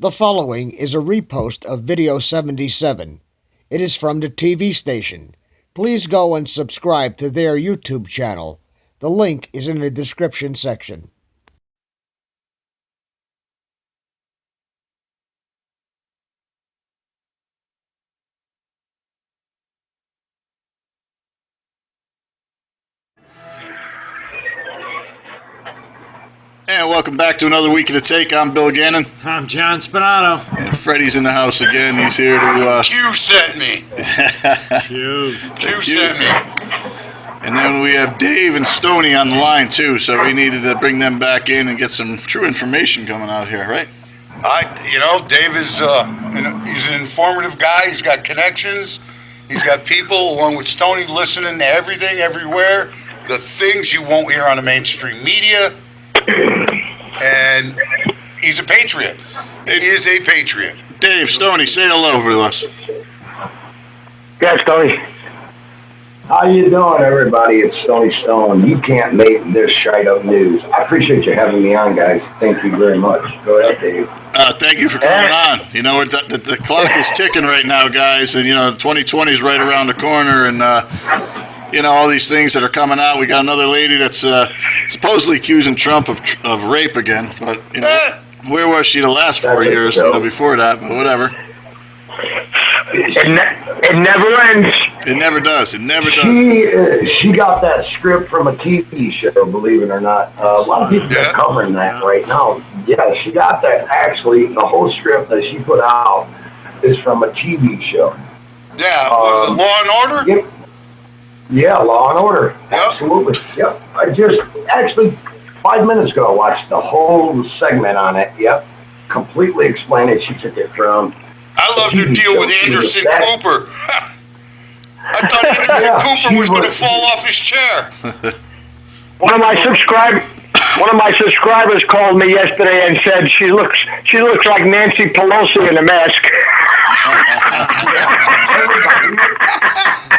The following is a repost of Video 77. It is from the TV station. Please go and subscribe to their YouTube channel. The link is in the description section. And welcome back to another week of The Take. I'm Bill Gannon. I'm John Spinato. And Freddie's in the house again. He's here to... Q sent me. Q sent me. And then we have Dave and Stony on the line, too. So we needed to bring them back in and get some true information coming out here, right? Dave is he's an informative guy. He's got connections. He's got people, along with Stony, listening to everything, everywhere. The things you won't hear on the mainstream media. And he's a patriot. He is a patriot. Dave, Stony, say hello to us. Yeah, Stony. How you doing, everybody? It's Stony Stone. You can't make this shite up news. I appreciate you having me on, guys. Thank you very much. Go ahead, Dave. Thank you for coming on. You know, the clock is ticking right now, guys, and 2020 is right around the corner, and all these things that are coming out. We got another lady that's supposedly accusing Trump of rape again, but where was she the last 4 years? Before that, but whatever. It never ends. It never does. It never does. She got that script from a TV show, believe it or not. A lot of people are covering that right now. Yeah, she got that. Actually, the whole script that she put out is from a TV show. Yeah, was it Law and Order? Yeah, Law and Order. Yep. Absolutely. Yep. I just, actually, 5 minutes ago, watched the whole segment on it. Yep. Completely explained it. She took it from... I love to deal with Anderson Cooper. I thought Anderson Cooper was going to fall off his chair. One of my subscribers called me yesterday and said she looks like Nancy Pelosi in a mask.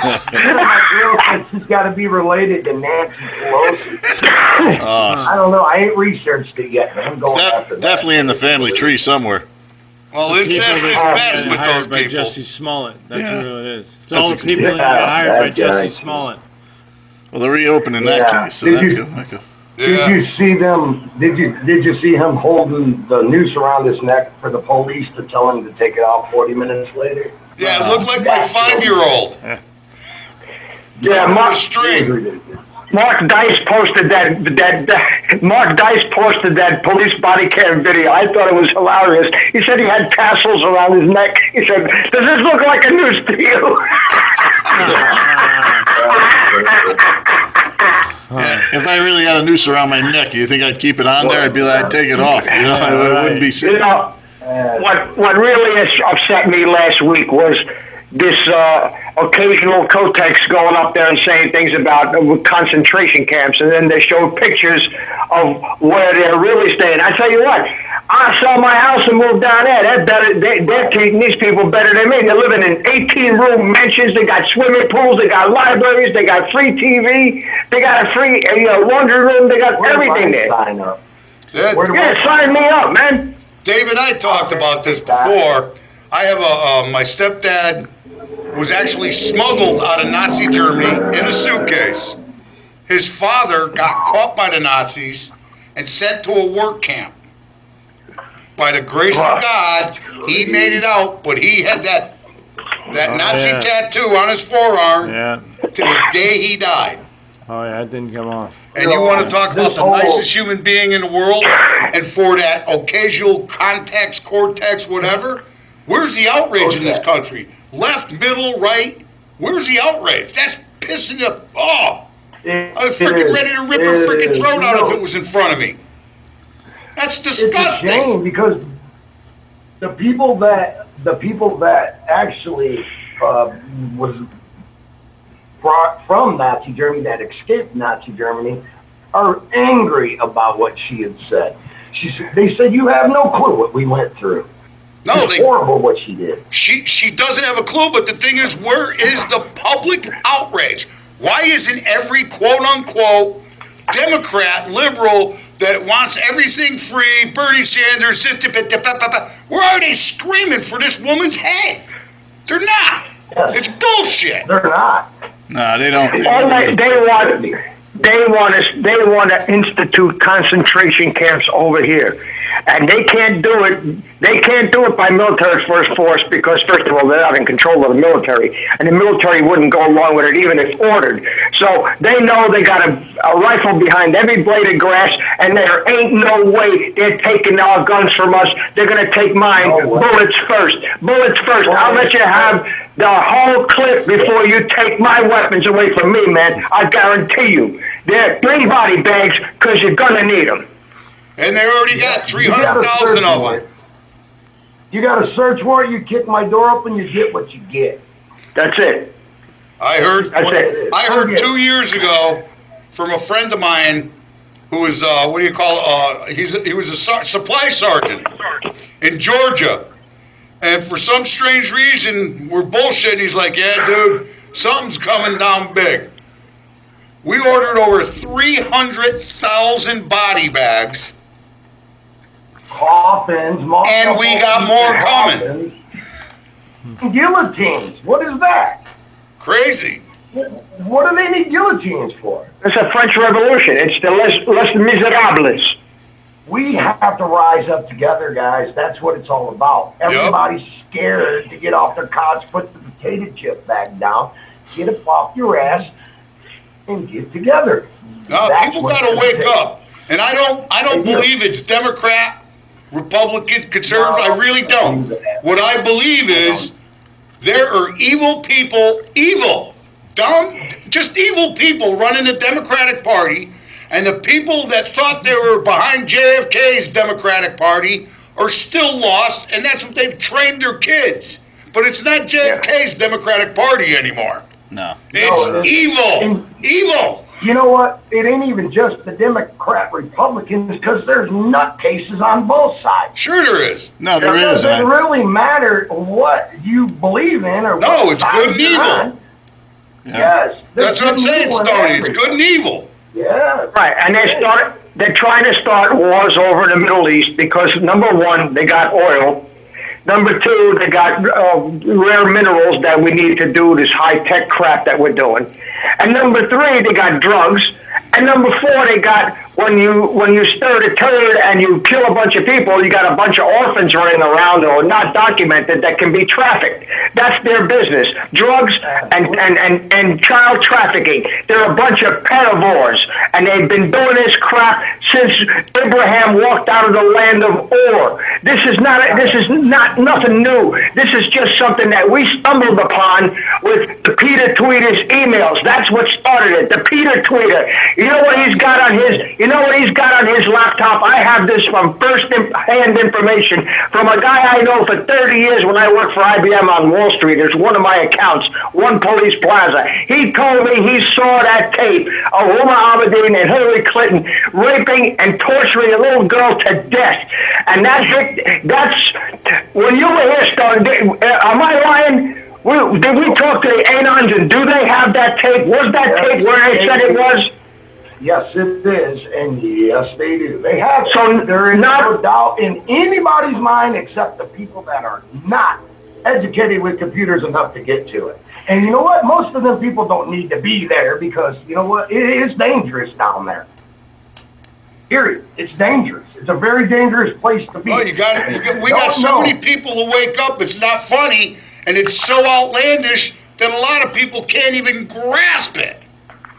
My girl said she's got to be related to Nancy Pelosi. I don't know. I ain't researched it yet. But I'm going after that. Definitely in the family tree somewhere. Well, incest is best with those by people. Jesse Smollett. That's who it is. It's all the people that got hired by Jesse Smollett. Well, they're reopening that case, so that's good. Did you see them? Did you see him holding the noose around his neck for the police to tell him to take it off 40 minutes later? Yeah, it looked like my 5-year-old. Yeah, Mark Dice posted that police body cam video. I thought it was hilarious. He said he had tassels around his neck. He said, "Does this look like a noose to you?" If I really had a noose around my neck, you think I'd keep it on there? I'd be like, I'd take it off. I wouldn't be sitting. What really upset me last week was this Occasional Kotex going up there and saying things about concentration camps, and then they showed pictures of where they're really staying. I tell you what, I sell my house and move down there. They're treating these people better than me. They're living in 18-room mansions. They got swimming pools. They got libraries. They got free TV. They got a free laundry room. They got everything there. Sign up. Sign me up, man. Dave and I talked about this before. I have my stepdad was actually smuggled out of Nazi Germany in a suitcase. His father got caught by the Nazis and sent to a work camp. By the grace of God, he made it out, but he had that Nazi tattoo on his forearm to the day he died. Oh, yeah, it didn't come off. And you want to talk about the nicest human being in the world, and for that occasional Kotex, Cortex, whatever, where's the outrage in this country? Left, middle, right? Where's the outrage? That's pissing you off. I was freaking ready to rip her freaking throat out if it was in front of me. That's disgusting. It's a shame because the people that actually was brought from Nazi Germany, that escaped Nazi Germany, are angry about what she had said. They said, "You have no clue what we went through." No, it's horrible what she did. She doesn't have a clue, but the thing is, where is the public outrage? Why isn't every quote-unquote Democrat, liberal, that wants everything free, Bernie Sanders, we're already screaming for this woman's head. They're not. It's bullshit. They're not. No, they don't. They want to institute concentration camps over here, and they can't do it. They can't do it by military force because, first of all, they're not in control of the military, and the military wouldn't go along with it even if ordered. So they know they got a rifle behind every blade of grass, and there ain't no way they're taking our guns from us. They're going to take mine. Bullets first. Bullets first. I'll let you have the whole clip before you take my weapons away from me, man. I guarantee you. Bring body bags because you're going to need them. And they already got 300,000 of them. You got a search warrant, you kick my door open, you get what you get. That's it. I heard That's it. 2 years ago from a friend of mine who was, he was a supply sergeant in Georgia. And for some strange reason, we're bullshitting. He's like, yeah, dude, something's coming down big. We ordered over 300,000 body bags. Coffins, and we got more coming. Guillotines. What is that? Crazy. What do they need guillotines for? It's a French Revolution. It's the Les Miserables. We have to rise up together, guys. That's what it's all about. Everybody's scared to get off their couch, put the potato chip bag down, get up off your ass, and get together. No, people got to wake up. And I don't believe it's Democrat, Republican, conservative. I really don't. What I believe is there are evil people, dumb, just evil people running the Democratic Party, and the people that thought they were behind JFK's Democratic Party are still lost, and that's what they've trained their kids. But it's not JFK's Democratic Party anymore. No. It's evil. Evil. You know what? It ain't even just the Democrat Republicans because there's nutcases on both sides. Sure there is. No, there is. It doesn't really matter what you believe in or no, it's good and evil. Yes. That's what I'm saying, Stony. It's good and evil. Yeah. Right, and they're trying to start wars over in the Middle East because, number one, they got oil. Number two, they got rare minerals that we need to do this high-tech crap that we're doing. And number three, they got drugs. And number four, they got, when you stir the turd and you kill a bunch of people, you got a bunch of orphans running around or not documented that can be trafficked. That's their business. Drugs and child trafficking. They're a bunch of pedivores. And they've been doing this crap since Abraham walked out of the land of Ur. This is not nothing new. This is just something that we stumbled upon with the Peter Tweeter's emails. That's what started it. The Peter Tweeter. You know what he's got on his laptop? I have this from first-hand information from a guy I know for 30 years when I worked for IBM on Wall Street. It's one of my accounts, One Police Plaza. He told me he saw that tape of Umar Abedin and Hillary Clinton raping and torturing a little girl to death. And that's when you were here, Stony, am I lying? Did we talk to the Anons, and do they have that tape? Was that tape where they said it was? Yes, it is, and yes, they do. They have. So there is no doubt in anybody's mind except the people that are not educated with computers enough to get to it. And you know what? Most of them people don't need to be there because, you know what? It is dangerous down there. Period. It's dangerous. It's a very dangerous place to be. Well, we got so many people who wake up, it's not funny, and it's so outlandish that a lot of people can't even grasp it.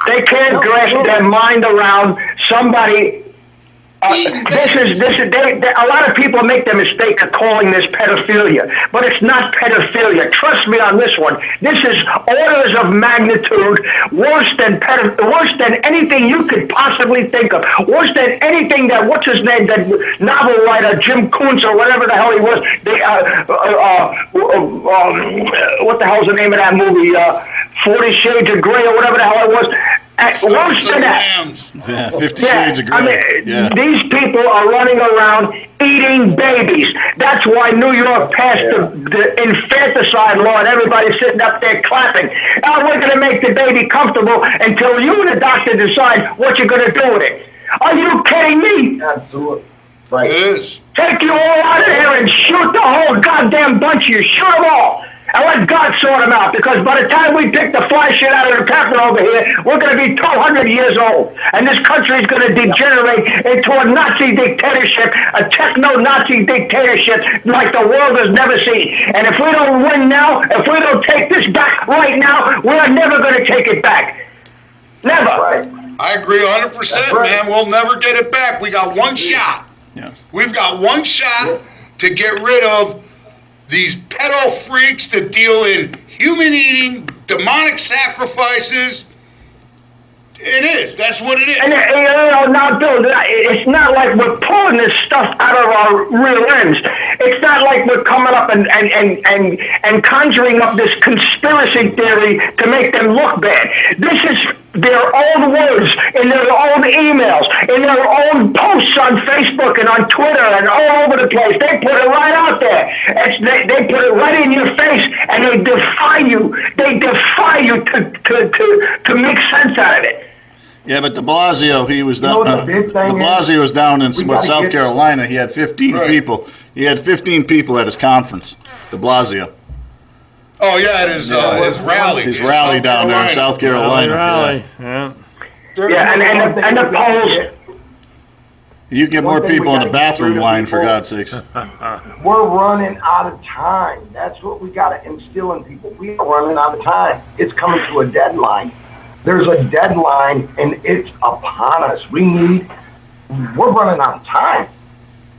They can't grasp their mind around somebody. A lot of people make the mistake of calling this pedophilia, but it's not pedophilia. Trust me on this one. This is orders of magnitude worse than anything you could possibly think of. Worse than anything that that novel writer Jim Kuntz or whatever the hell he was. What the hell's the name of that movie? 40 Shades of Grey or whatever the hell it was. Worse than that. Lambs. Yeah, 50 Shades of Grey. I mean, yeah. these people are running around eating babies. That's why New York passed the infanticide law, and everybody's sitting up there clapping. Now we're going to make the baby comfortable until you and the doctor decide what you're going to do with it. Are you kidding me? Absolutely. Right. It is. Take you all out of here and shoot the whole goddamn bunch of you. Shoot them all. And let God sort them out, because by the time we pick the fly shit out of the carpet over here, we're going to be 200 years old. And this country is going to degenerate into a Nazi dictatorship, a techno-Nazi dictatorship like the world has never seen. And if we don't win now, if we don't take this back right now, we're never going to take it back. Never. Right. I agree 100%, right. man. We'll never get it back. We got one shot. Yeah. We've got one shot to get rid of these pedo freaks that deal in human eating, demonic sacrifices. It is. That's what it is. And now, Bill, it's not like we're pulling this stuff out of our rear ends. It's not like we're coming up and conjuring up this conspiracy theory to make them look bad. This is their own words, in their own emails, in their own posts on Facebook and on Twitter and all over the place. They put it right out there. They put it right in your face, and they defy you. They defy you to make sense out of it. Yeah, but de Blasio, he was down. You know what the big thing De Blasio was down in We gotta South get- Carolina. He had 15 Right. people. He had 15 people at his conference. De Blasio, Oh, yeah, it is his rally. his in rally South down there in Carolina. South Carolina. Rally. Yeah. Yeah, and the polls. You get One more thing we people in the gotta get bathroom rid of line, for people- God's sakes. We're running out of time. That's what we got to instill in people. We are running out of time. It's coming to a deadline. There's a deadline, and it's upon us. We're running out of time.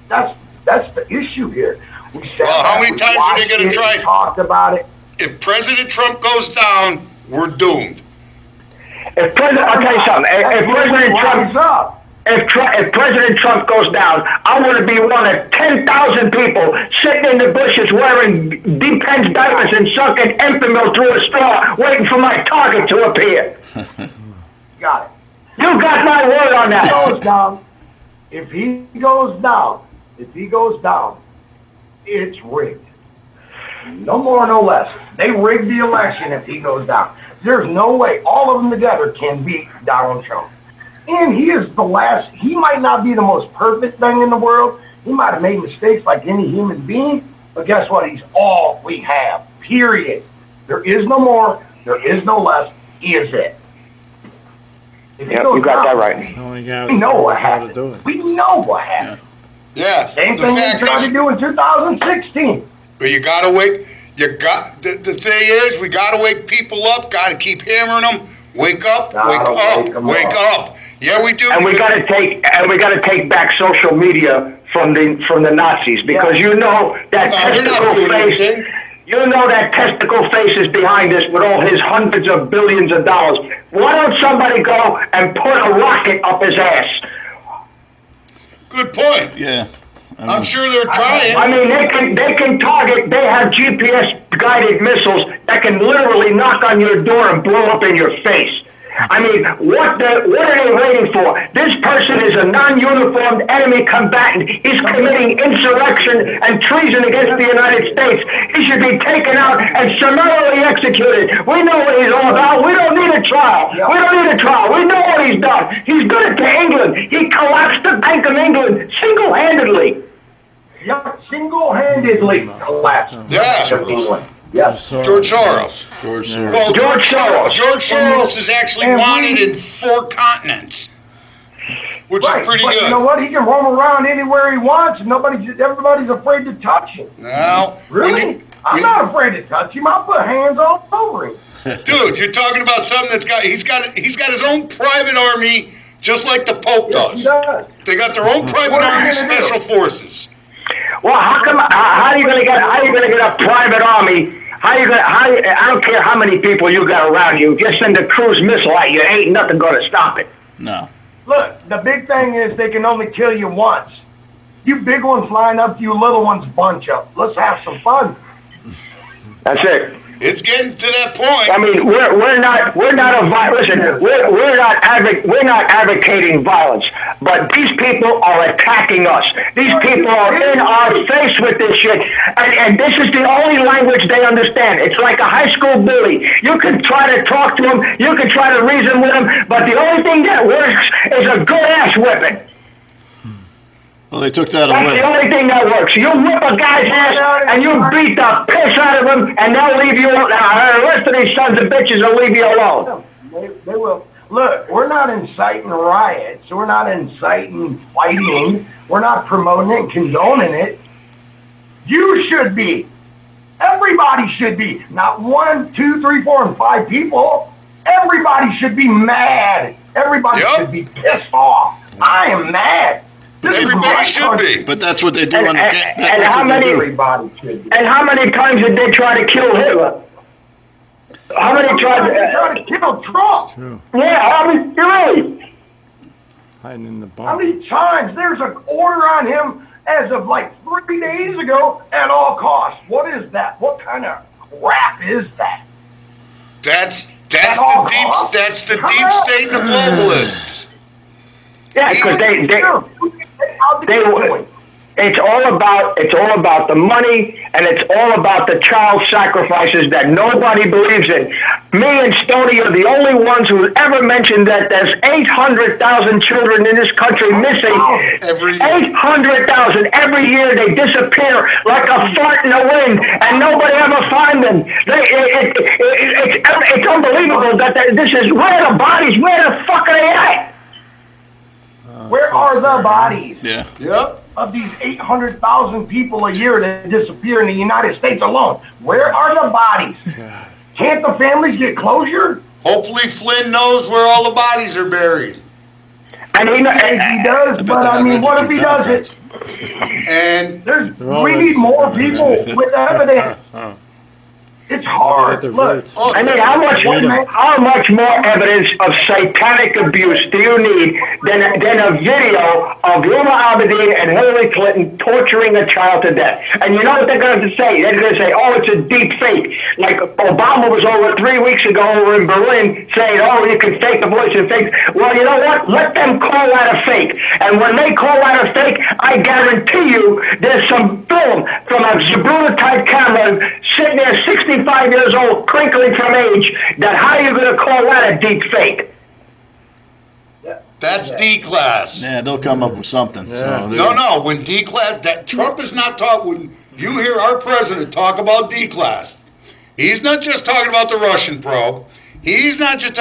That's the issue here. We sat Well, how back, many we times are they watched gonna it, try- we talked about it. If President Trump goes down, we're doomed. I'll tell you something. If President Trump, Rise up. if President Trump goes down, I'm going to be one of 10,000 people sitting in the bushes wearing Depends diapers and sucking Enfamil through a straw, waiting for my target to appear. Got it. You got my word on If he that. goes down, if he goes down, it's rigged. No more, no less. They rigged the election if he goes down. There's no way all of them together can beat Donald Trump. And he is the last, he might not be the most perfect thing in the world. He might have made mistakes like any human being, but guess what? He's all we have, period. There is no more, there is no less. He is it. If he Yeah, goes you got that down, right. Only guy We know what how to do happened. it. We know what happened. Yeah. Same the thing they fact tried is, to do in 2016. but you gotta wake. The thing is, we gotta wake people up. Gotta keep hammering them. Wake up! Gotta Wake wake up! 'em Wake up. up! Yeah, we do. And we because- got to take back social media from the Nazis, because you know that No, we're not testicle doing face. anything. You know that testicle face is behind this with all his hundreds of billions of dollars. Why don't somebody go and put a rocket up his ass? Good point. Yeah. I'm sure they're trying. I mean, they can target. They have GPS guided missiles that can literally knock on your door and blow up in your face. I mean, what are they waiting for? This person is a non-uniformed enemy combatant. He's committing insurrection and treason against the United States. He should be taken out and summarily executed. We know what he's all about. We don't need a trial. We don't need a trial. We know what he's done. He's done it to England. He collapsed the Bank of England single-handedly. Yep, single-handedly collapsed. Yeah. England. Yes. George Soros. George Soros. Well, George Soros. George Soros is actually And we- wanted in 4 continents, which Right, is pretty but good. you know what? He can roam around anywhere he wants. And everybody's afraid to touch him. Now, Really? I'm not afraid to touch him. I'll put hands all over him. dude, you're talking about something he's got his own private army, just like the Pope Yes, he does. does. They got their own private What are army, you gonna do? special forces. Well, how are you gonna get a private army? I don't care how many people you got around you. Just send a cruise missile at you. Ain't nothing gonna stop it. No. Look, the big thing is they can only kill you once. You big ones line up, you little ones bunch up. Let's have some fun. That's it. It's getting to that point. I mean, we're not advocating violence, but these people are attacking us. These people are in our face with this shit, and this is the only language they understand. It's like a high school bully. You can try to talk to them, you can try to reason with them, but the only thing that works is a good ass whipping. Well, they took that That's away. the only thing that works. You whip a guy's ass and you beat the piss out of him, and they'll leave you alone. Now, the rest of these sons of bitches will leave you alone. They will. Look, we're not inciting riots. We're not inciting fighting. We're not promoting it and condoning it. You should be. Everybody should be. Not 1, 2, 3, 4, and 5 people. Everybody should be mad. Everybody should be pissed off. I am mad. Everybody should be. But that's what they do on the and how many? Everybody should be. And how many times did they try to kill Hitler? How many times? They tried to kill Trump. True. Yeah, I mean, really. Hiding in the How bar. many times? There's an order on him as of like 3 days ago at all costs. What is that? What kind of crap is that? That's the deep state and the globalists. Yeah, because it's all about the money, and it's all about the child sacrifices that nobody believes in. Me and Stony are the only ones who ever mentioned that there's 800,000 children in this country missing. 800,000 every year. They disappear like a fart in the wind, and nobody ever finds them. It's unbelievable that this is where are the bodies? Where the fuck are they at? Where are the bodies? Yeah. Yep. Of these 800,000 people a year that disappear in the United States alone. Where are the bodies? Can't the families get closure? Hopefully Flynn knows where all the bodies are buried. And He does, but I mean, what if he doesn't? And We need more people with evidence. It's hard. Look, I mean, how much more evidence of satanic abuse do you need than a video of Luma Abedin and Hillary Clinton torturing a child to death? And you know what they're going to say? They're going to say, oh, it's a deep fake. Like Obama was over 3 weeks ago over in Berlin saying, oh, you can fake a voice and fake. Well, you know what? Let them call that a fake. And when they call that a fake, I guarantee you there's some film from a Zabruta-type camera sitting there 65 years old, crinkling from age, that how are you going to call that a deep fake? that's D-class. Yeah, they'll come up with something. So No, when D-class, that Trump is not talking, when you hear our president talk about D-class, he's not just talking about the Russian probe. He's not just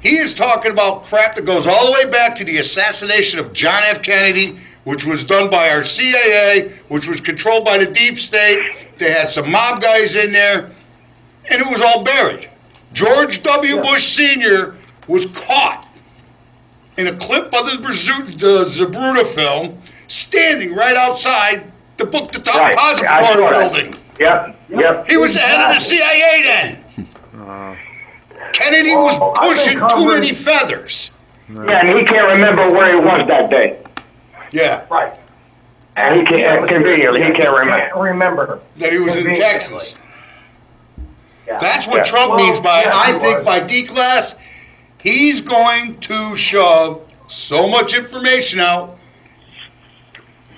he is talking about crap that goes all the way back to the assassination of John F. Kennedy, which was done by our CIA, which was controlled by the deep state. They had some mob guys in there, and it was all buried. George W. Bush Sr. was caught in a clip of the Zabruta film, standing right outside the Book the Top Depository building. Yep. He was the head of the CIA then. Kennedy was pushing too many feathers. Yeah, and he can't remember where he was that day. Yeah. right. And he can't, conveniently, he can't remember. That he was in Texas. Yeah. That's what Trump means by, I think by D-class, he's going to shove so much information out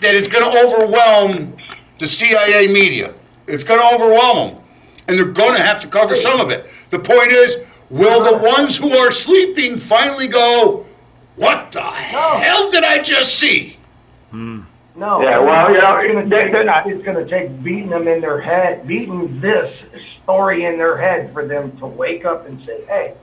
that it's going to overwhelm the CIA media. It's going to overwhelm them. And they're going to have to cover some of it. The point is, will the ones who are sleeping finally go, what the hell did I just see? No. Yeah, well, you know, they're not. It's going to take beating them in their head, beating this story in their head for them to wake up and say, hey,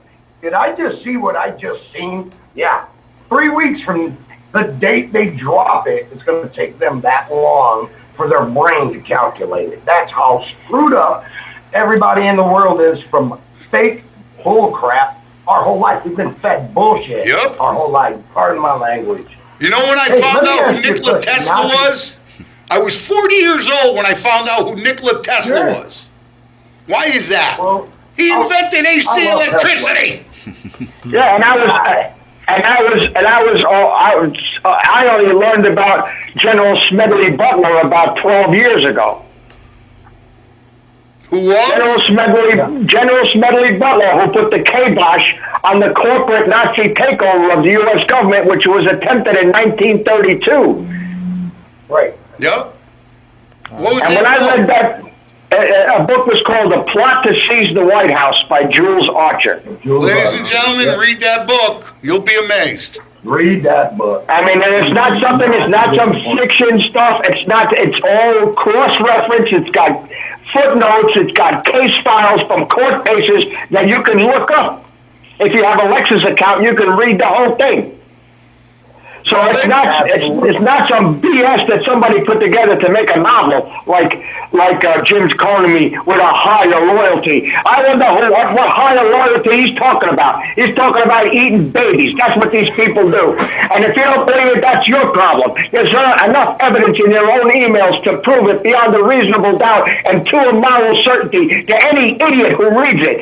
did I just see what I just seen? Yeah. 3 weeks from the date they drop it, it's going to take them that long for their brain to calculate it. That's how screwed up everybody in the world is from fake bull crap our whole life. We've been fed bullshit our whole life. Pardon my language. You know when I found out who Nikola Tesla was? I was 40 years old when I found out who Nikola Tesla was. Why is that? Well, he invented AC electricity. Yeah, I only learned about General Smedley Butler about 12 years ago. Who was? General Smedley Butler, who put the kibosh on the corporate Nazi takeover of the U.S. government, which was attempted in 1932. Right. Yep. What was And when I read that, a book was called "The Plot to Seize the White House" by Jules Archer. Ladies and gentlemen, read that book. You'll be amazed. Read that book. I mean, and it's not some fiction stuff. It's all cross-reference. It's got footnotes. It's got case files from court cases that you can look up. If you have a Lexus account, you can read the whole thing. So it's not some BS that somebody put together to make a novel like Jim's calling me with a higher loyalty. I wonder what higher loyalty he's talking about. He's talking about eating babies. That's what these people do. And if you don't believe it, that's your problem. There's not enough evidence in your own emails to prove it beyond a reasonable doubt and to a moral certainty to any idiot who reads it.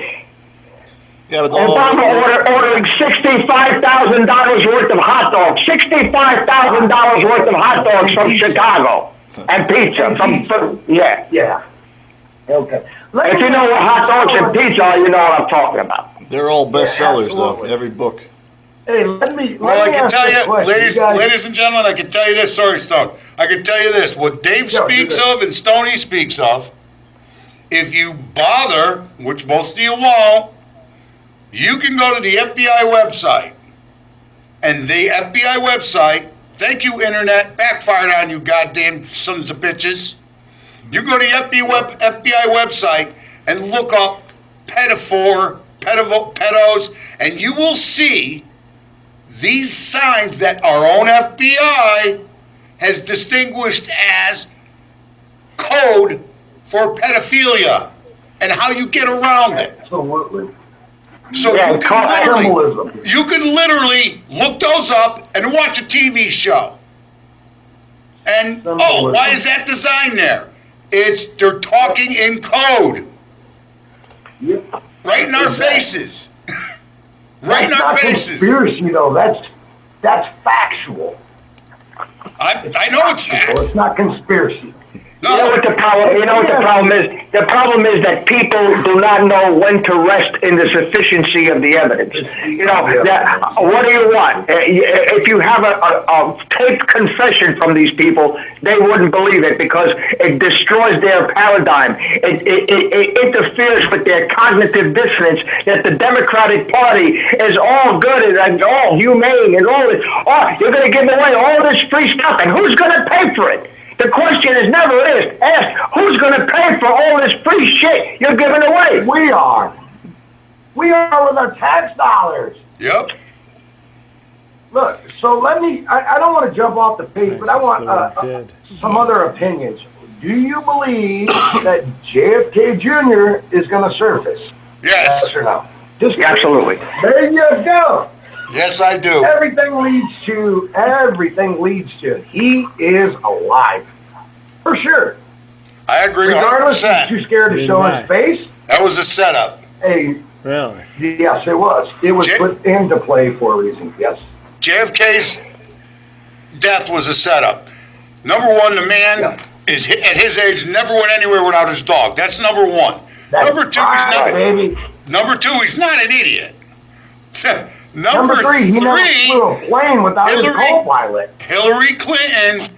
Yeah, but Obama ordering $65,000 worth of hot dogs. $65,000 worth of hot dogs from Chicago. And pizza. Yeah. Okay. If you know what hot dogs and pizza are, you know what I'm talking about. they're all bestsellers, though. absolutely. Every book. Hey, let me Well, I can ask tell you a you, question. ladies and gentlemen, I can tell you this. Sorry, Stone. I can tell you this. What Dave Yeah, speaks you're of and Stony speaks of, if you bother, which most of you won't, you can go to the FBI website. And the FBI website, thank you, Internet, backfired on you goddamn sons of bitches. You go to the FBI website and look up pedos, and you will see these signs that our own FBI has distinguished as code for pedophilia and how you get around it. Absolutely. So Yeah, you can literally look those up and watch a TV show. And why is that design there? They're talking in code. Yep. Right in our faces. Right in That's our not faces. conspiracy, though. That's factual. I know it's Well, fact. it's not conspiracy. You know what the problem? You know what the problem is? The problem is that people do not know when to rest in the sufficiency of the evidence. You know, what do you want? If you have a taped confession from these people, they wouldn't believe it because it destroys their paradigm. It interferes with their cognitive dissonance that the Democratic Party is all good and all humane and all this. Oh, you're going to give away all this free stuff, and who's going to pay for it? The question is never asked, who's going to pay for all this free shit you're giving away? We are. We are with our tax dollars. Yep. Look, so let me, I don't want to jump off the page, but I want some other opinions. Do you believe that JFK Jr. is going to surface? Yes. Or no? Just Absolutely. There you go. Yes, I do. Everything leads to. He is alive. For sure. I agree Regardless, he's 100%. too scared to show his face. That was a setup. Hey, Really? yes, it was. It was put into play for a reason. Yes. JFK's death was a setup. Number one, the man is at his age never went anywhere without his dog. That's number one. Number two, baby. Number two, he's not an idiot. Number three, he never flew a plane without his co-pilot. Hillary Clinton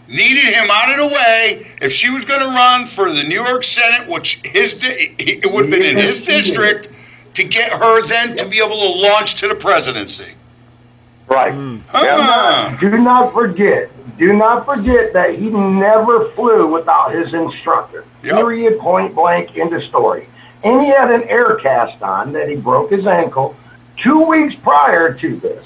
needed him out of the way if she was going to run for the New York Senate, which it would have been in his district, to get her then to be able to launch to the presidency. Right. Do not forget that he never flew without his instructor. Period, point blank, end of story. And he had an air cast on that he broke his ankle 2 weeks prior to this.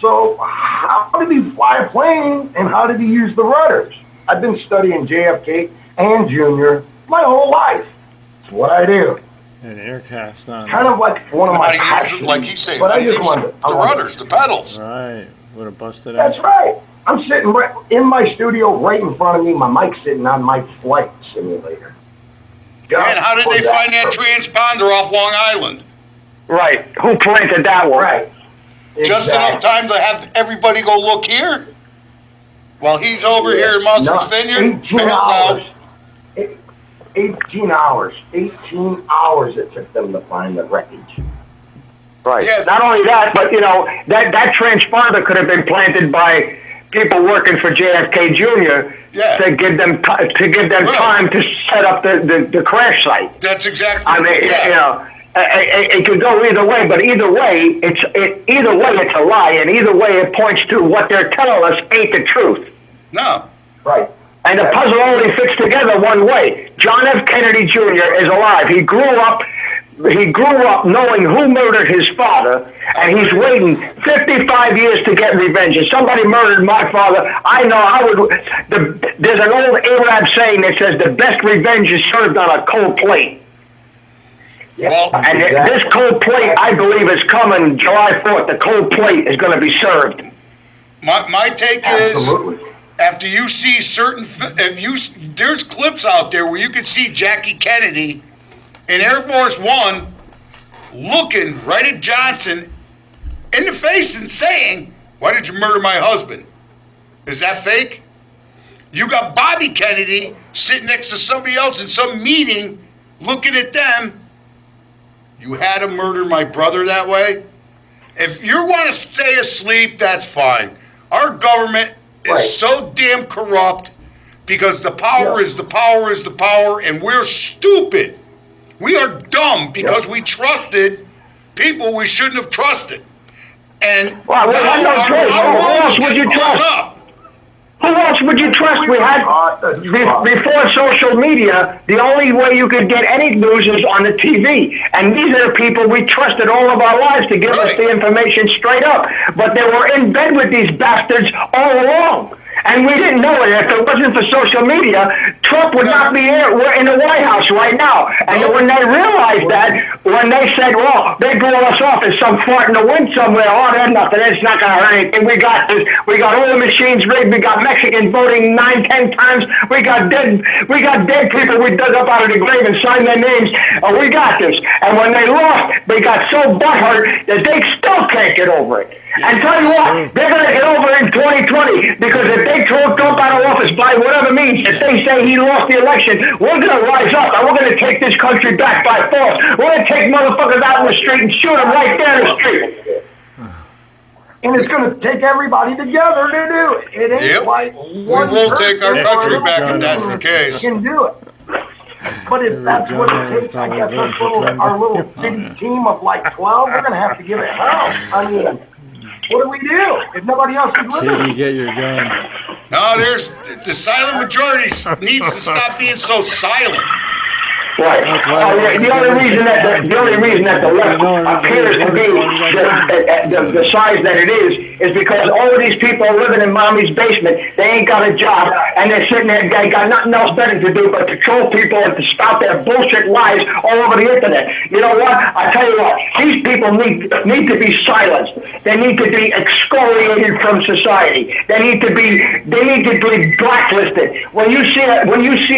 So how did he fly a plane and how did he use the rudders? I've been studying JFK and Jr. my whole life. It's what I do. An air cast on. Kind of like one of my passions. Like he said, but I just wanted the rudders, the pedals. Right. Would have busted out. That's right. I'm sitting right in my studio right in front of me. My mic's sitting on my flight simulator. And how did they find that transponder off Long Island? Right. Who planted that one? Right. Just enough time to have everybody go look here? While he's over here in Martha's Vineyard? 18 hours. 18 hours. 18 hours it took them to find the wreckage. Right. Yeah. Not only that, but that transponder could have been planted by people working for JFK Jr. to give them time to set up the crash site. That's exactly. I mean, it could go either way, but either way it's a lie, and either way it points to what they're telling us ain't the truth. No. Right. And the puzzle only fits together one way. John F. Kennedy Jr. is alive. He grew up knowing who murdered his father, and he's waiting 55 years to get revenge. If somebody murdered my father, I know I would. There's an old Arab saying that says the best revenge is served on a cold plate. Well, And this cold plate, I believe, is coming July 4th. The cold plate is going to be served. my take Absolutely. is, after you see there's clips out there where you can see Jackie Kennedy in Air Force One looking right at Johnson in the face and saying, "Why did you murder my husband?" Is that fake? You got Bobby Kennedy sitting next to somebody else in some meeting looking at them. You had to murder my brother that way? If you want to stay asleep, that's fine. Our government is so damn corrupt because the power is the power is the power, and we're stupid. We are dumb because we trusted people we shouldn't have trusted. And Well, we had no choice. Who else would you trust? Up. Who else would you trust? We had before social media. The only way you could get any news is on the TV, and these are the people we trusted all of our lives to give us the information straight up. But they were in bed with these bastards all along, and we didn't know it. If it wasn't for social media, Trump would not be here. We're in the White House right now. And when they realized that, when they said, "Well, they blew us off as some fart in the wind somewhere," oh, there's nothing. It's not going to hurt anything. We got this. We got all the machines rigged. We got Mexicans voting 9, 10 times. We got dead people we dug up out of the grave and signed their names. We got this. And when they lost, they got so butthurt that they still can't get over it. And tell you what, they're going to get over it in 2020, because if they throw Trump out of office by whatever means, if they say he lost the election, we're going to rise up and we're going to take this country back by force. We're going to take motherfuckers out in the street and shoot them right there in the street. And it's going to take everybody together to do it. It ain't like We one will take our person country or back if another that's the case. can do it. But if that's what it takes, I guess our little bitty team of like 12, we're going to have to give it hell. I mean, what do we do if nobody else is with us? Kitty, get your gun. No, the silent majority needs to stop being so silent. Right. The only reason that the left appears to be the size that it is because all of these people are living in mommy's basement. They ain't got a job, and they're sitting there. They got nothing else better to do but to troll people and to spout their bullshit lies all over the internet. You know what? I tell you what. These people need to be silenced. They need to be excoriated from society. They need to be blacklisted. When you see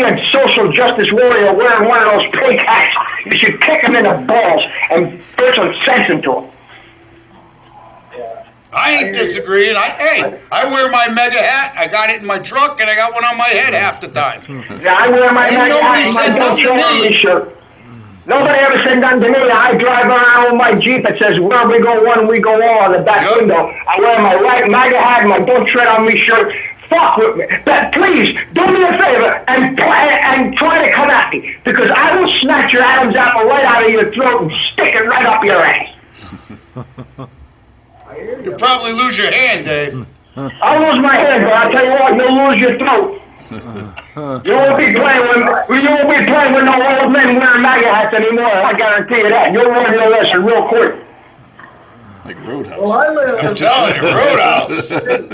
a social justice warrior wearing one of those pig hats, you should kick him in the balls and put some sense into him. I ain't disagreeing. I wear my mega hat. I got it in my truck, and I got one on my head half the time. Yeah, I wear my mega hat and my don't show on me shirt. Nobody ever said nothing to me. I drive around with my Jeep that says "Where we go one, we go all" on the back window. I wear my MAGA hat and my "Don't Tread on Me" shirt. Fuck with me. But please, do me a favor and try to come at me, because I will snatch your Adam's apple right out of your throat and stick it right up your ass. You'll probably lose your hand, Dave. I'll lose my hand, but I'll tell you what, you'll lose your throat. You won't be playing with no old men wearing MAGA hats anymore. I guarantee you that. You'll learn your lesson real quick. Like Roadhouse. Well, I'm telling you, Roadhouse.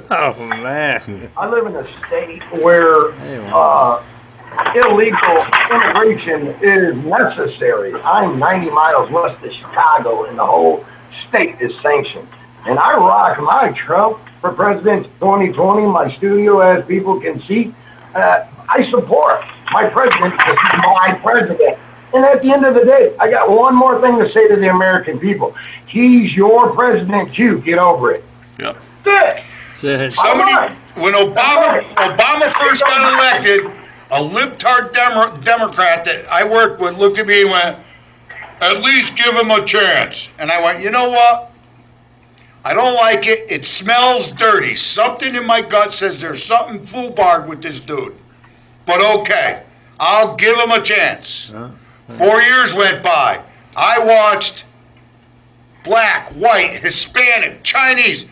Oh, man. I live in a state where illegal immigration is necessary. I'm 90 miles west of Chicago, and the whole state is sanctioned. And I rock my Trump for President 2020. My studio, as people can see, I support my president because he's my president. And at the end of the day, I got one more thing to say to the American people. He's your president too. Get over it. Yep. Somebody, when Obama first got elected, a libtard Democrat that I worked with looked at me and went, at least give him a chance. And I went, you know what? I don't like it. It smells dirty. Something in my gut says there's something foolbarred with this dude. But okay, I'll give him a chance. 4 years went by. I watched black, white, Hispanic, Chinese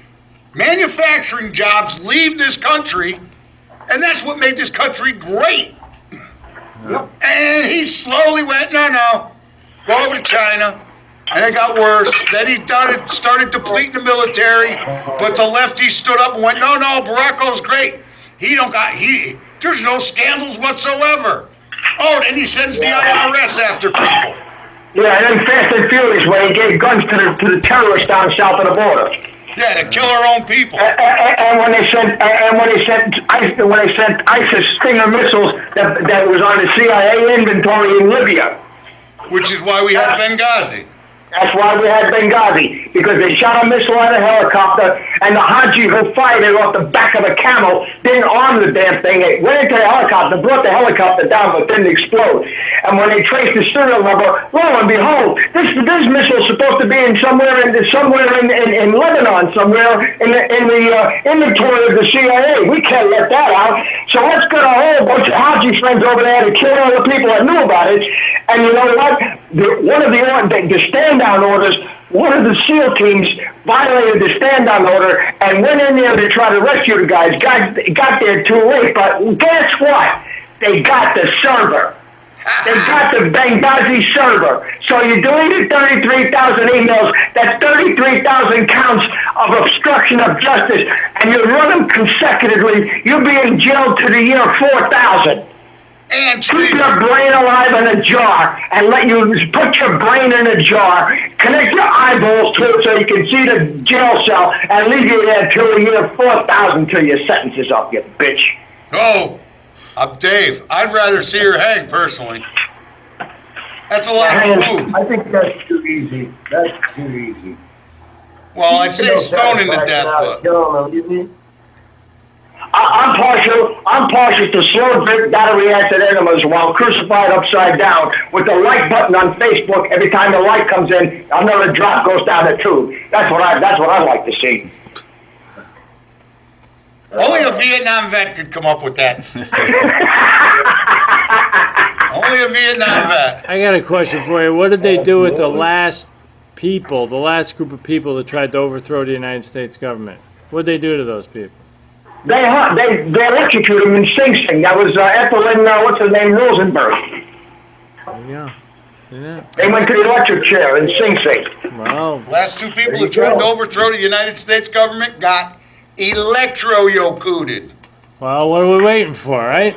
manufacturing jobs leave this country, and that's what made this country great. Yep. And he slowly went, no, go over to China. And it got worse. Then he started depleting the military, but the lefties stood up and went, no, Barack great. There's no scandals whatsoever. Oh, then he sends the IRS after people. Yeah, and then Fast and Furious, where he gave guns to the terrorists down south of the border. Yeah, to kill our own people. And when they sent ISIS Stinger missiles that was on the CIA inventory in Libya. Which is why we had Benghazi. That's why we had Benghazi, because they shot a missile out of a helicopter, and the Haji who fired it off the back of a camel didn't arm the damn thing. It went into the helicopter, brought the helicopter down, but didn't explode. And when they traced the serial number, lo and behold, this missile is supposed to be somewhere in Lebanon, somewhere in the inventory of the CIA. We can't let that out. So let's get a whole bunch of Haji friends over there to kill all the people that knew about it. And you know what? One of the stand-down orders, one of the SEAL teams violated the stand-down order and went in there to try to rescue the guys. Got there too late, but guess what? They got the server. They got the Benghazi server. So you deleted 33,000 emails. That's 33,000 counts of obstruction of justice, and you run them consecutively. You'll be in jail to the year 4000. And keep your brain alive in a jar and let you put your brain in a jar, connect your eyeballs to it so you can see the jail cell, and leave you there till the year 4000 till your sentence is up, you bitch. Oh, Dave, I'd rather see her hang, personally. That's a lot of food. I think that's too easy. That's too easy. Well, I'd say stoning to death, but... I'm partial to slow drip battery-acid enemas while crucified upside down with the like button on Facebook. Every time the light comes in, another drop goes down the tube. That's what I like to see. Only a Vietnam vet could come up with that. Only a Vietnam vet. I got a question for you. What did they do with the last group of people that tried to overthrow the United States government? What did they do to those people? They electrocuted him in Sing Sing. That was Ethelyn, what's her name, Rosenberg. There you go. See that? They went to the electric chair in Sing Sing. Wow. Last two people that tried to overthrow the United States government got electrocuted. Well, what are we waiting for, right?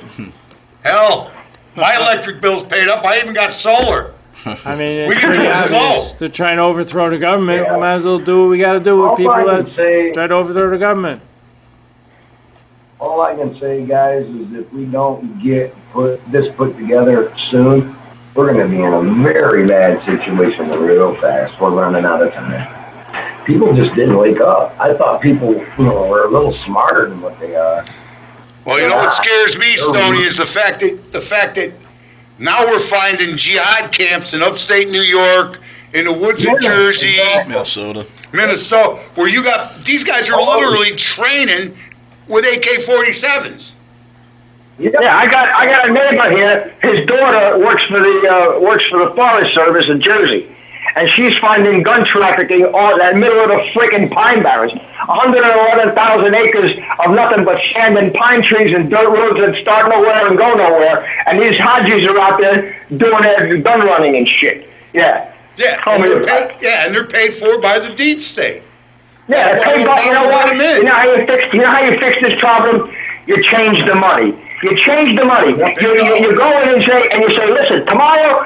Hell, my electric bill's paid up. I even got solar. I mean, it's we can do pretty it obvious. slow. They're trying to overthrow the government. We might as well do what we got to do with people that try to overthrow the government. All I can say, guys, is if we don't get this put together soon, we're going to be in a very bad situation real fast. We're running out of time. People just didn't wake up. I thought people, were a little smarter than what they are. Well, you know what scares me, Stony, is the fact that now we're finding jihad camps in upstate New York, in the woods of Jersey, Minnesota, where you got these guys are literally training with AK-47s. Yeah, I got a neighbor here. His daughter works for the Forest Service in Jersey, and she's finding gun trafficking all that middle of the freaking pine barrens. 111,000 acres of nothing but sand and pine trees and dirt roads that start nowhere and go nowhere. And these Hajis are out there doing their gun running and shit. Yeah. Yeah, and they're paid for by the deep state. Yeah, you know what? You know how you fix this problem? You change the money. You change the money. You go in and say, listen, tomorrow,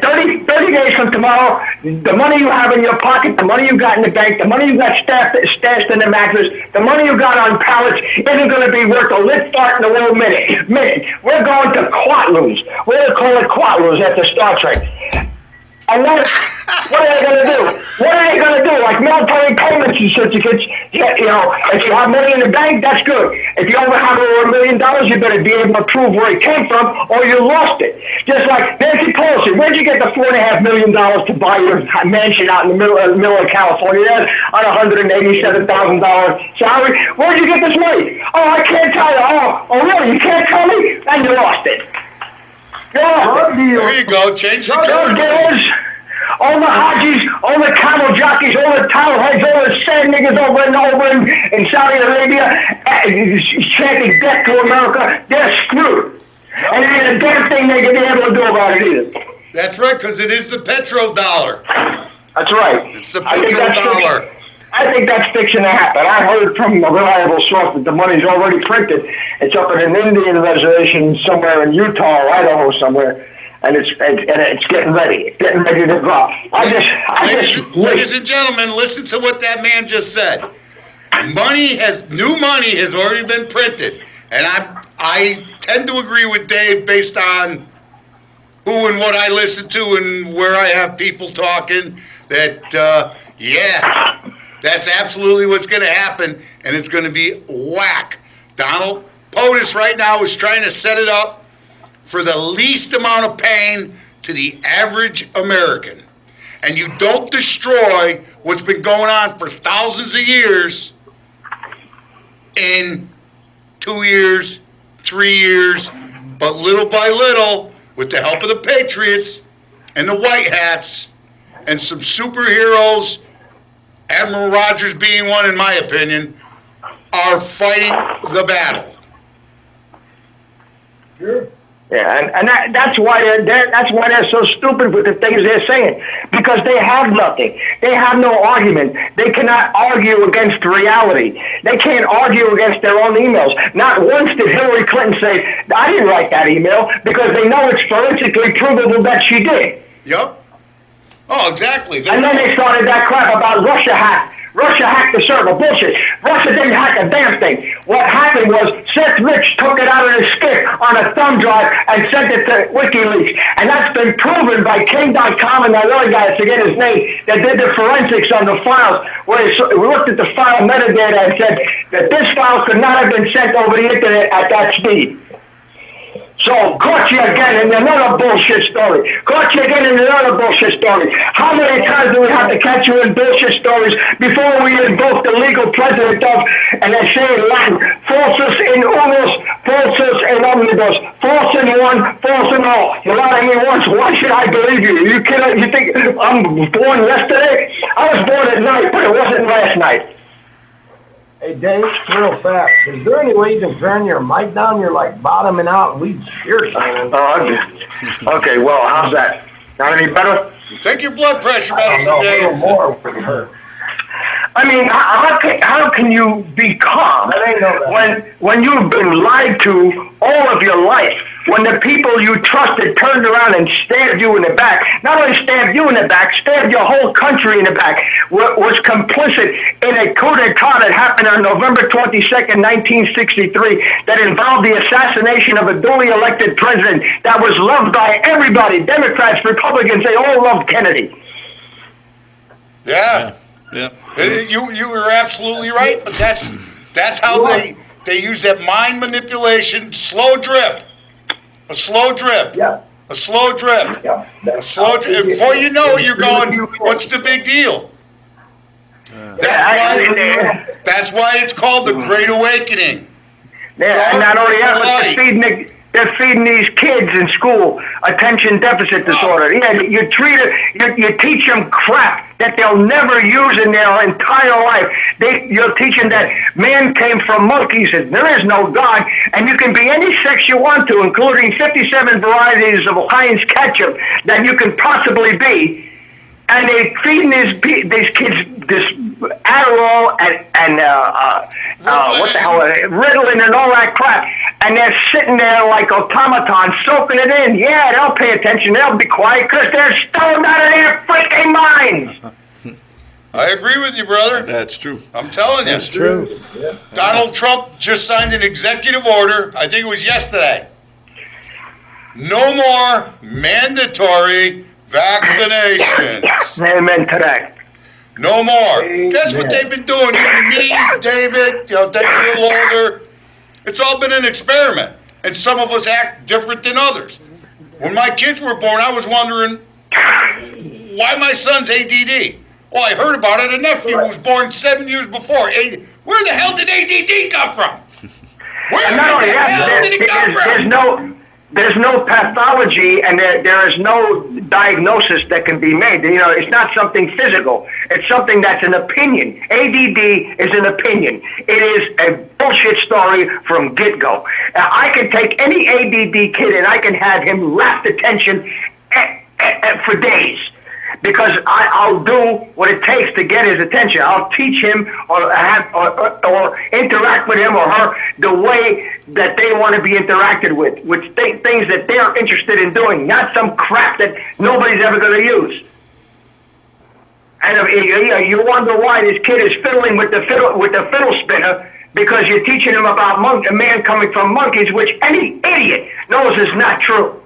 30 days from tomorrow, the money you have in your pocket, the money you got in the bank, the money you got stashed in the mattress, the money you got on pallets isn't going to be worth a lit fart in a little minute. We're going to Quatloos. We're going to call it Quatloos after Star Trek. And What are they going to do? What are they going to do? Like military payments and certificates, you know, if you have money in the bank, that's good. If you ever have over $1 million, you better be able to prove where it came from or you lost it. Just like Nancy Pelosi, where'd you get the $4.5 million to buy your mansion out in the middle of California? That's on a $187,000 salary. Where'd you get this money? Oh, I can't tell you. Oh, really? You can't tell me? And you lost it. You lost it. There you go. Change the currency. All the Hajis, all the camel jockeys, all the towel heads, all the sand niggas over in Saudi Arabia, chanting death to America, they're screwed. And there ain't a damn thing they can be able to do about it either. That's right, because it is the petrodollar. That's right. It's the petrodollar. I think that's fixing to happen. I heard from a reliable source that the money's already printed. It's up in an Indian reservation somewhere in Utah or Idaho somewhere. And it's getting ready. It's getting ready to drop. Ladies and gentlemen, listen to what that man just said. New money has already been printed, and I tend to agree with Dave based on who and what I listen to and where I have people talking. That that's absolutely what's going to happen, and it's going to be whack. Donald POTUS right now is trying to set it up for the least amount of pain to the average American. And you don't destroy what's been going on for thousands of years in 2 years, 3 years, but little by little, with the help of the Patriots and the White Hats and some superheroes, Admiral Rogers being one in my opinion, are fighting the battle. Sure. Yeah, and that's why they're so stupid with the things they're saying, because they have nothing. They have no argument. They cannot argue against reality. They can't argue against their own emails. Not once did Hillary Clinton say, "I didn't write that email," because they know it's forensically provable that she did. Yep. Oh, exactly. And then they started that crap about Russia hacked the server. Bullshit. Russia didn't hack a damn thing. What happened was Seth Rich took it out of his stick on a thumb drive and sent it to WikiLeaks. And that's been proven by King.com and that other guy, I forget his name, that did the forensics on the files, where we looked at the file metadata and said that this file could not have been sent over the internet at that speed. So, caught you again in another bullshit story. Caught you again in another bullshit story. How many times do we have to catch you in bullshit stories before we invoke the legal precedent of, and they say in Latin, falsus in unus, falsus in omnibus, false in one, false in all. You lied to me once, why should I believe you? You think I'm born yesterday? I was born at night, but it wasn't last night. Hey, Dave, real fast. Is there any way you can turn your mic down? You're like bottoming out and we cheer signing. Okay, well, how's that? Not any better? Take your blood pressure medicine, A Dave. little more would hurt. I mean, how can you be calm when you've been lied to all of your life? When the people you trusted turned around and stabbed you in the back, not only stabbed you in the back, stabbed your whole country in the back, was complicit in a coup d'etat that happened on November 22nd, 1963, that involved the assassination of a duly elected president that was loved by everybody. Democrats, Republicans, they all loved Kennedy. Yeah. You were absolutely right, but that's how they use that mind manipulation, slow drip. A slow drip. Yeah. A slow drip. Yeah. A slow drip. Before you know it, you're going, what's the big deal? That's why it's called the Great Awakening. Yeah, and not only that, but they're feeding these kids in school attention deficit disorder. Yeah, you teach them crap that they'll never use in their entire life. You're teaching that man came from monkeys and there is no God, and you can be any sex you want to, including 57 varieties of Heinz ketchup that you can possibly be. And they feeding these kids this Adderall and what the hell, Ritalin and all that crap. And they're sitting there like automatons, soaking it in. Yeah, they'll pay attention. They'll be quiet because they're stoned out of their freaking minds. I agree with you, brother. That's true. I'm telling you. That's true. Donald Trump just signed an executive order, I think it was yesterday. No more mandatory Vaccinations. Amen to that. No more. Guess what they've been doing? Even me, David, David's a little older. It's all been an experiment. And some of us act different than others. When my kids were born, I was wondering why my son's ADD. Well, I heard about it. A nephew was born 7 years before. Where the hell did ADD come from? Where the hell did it come from? There's no pathology, and there is no diagnosis that can be made. It's not something physical. It's something that's an opinion. ADD is an opinion. It is a bullshit story from get-go. I can take any ADD kid and I can have him rapt attention for days. Because I'll do what it takes to get his attention. I'll teach him or interact with him or her the way that they want to be interacted with things that they're interested in doing, not some crap that nobody's ever going to use. And you wonder why this kid is fiddling with the fiddle spinner, because you're teaching him about a man coming from monkeys, which any idiot knows is not true.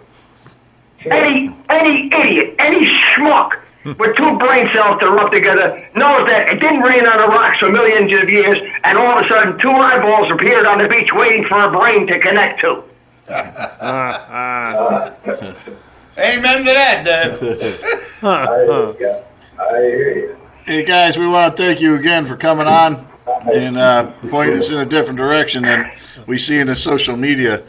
Any idiot, any schmuck with two brain cells to rub together knows that it didn't rain on the rocks for millions of years, and all of a sudden two eyeballs appeared on the beach waiting for a brain to connect to. Amen to that, Dave. I hear you. Hey guys, we want to thank you again for coming on and pointing us in a different direction than we see in the social media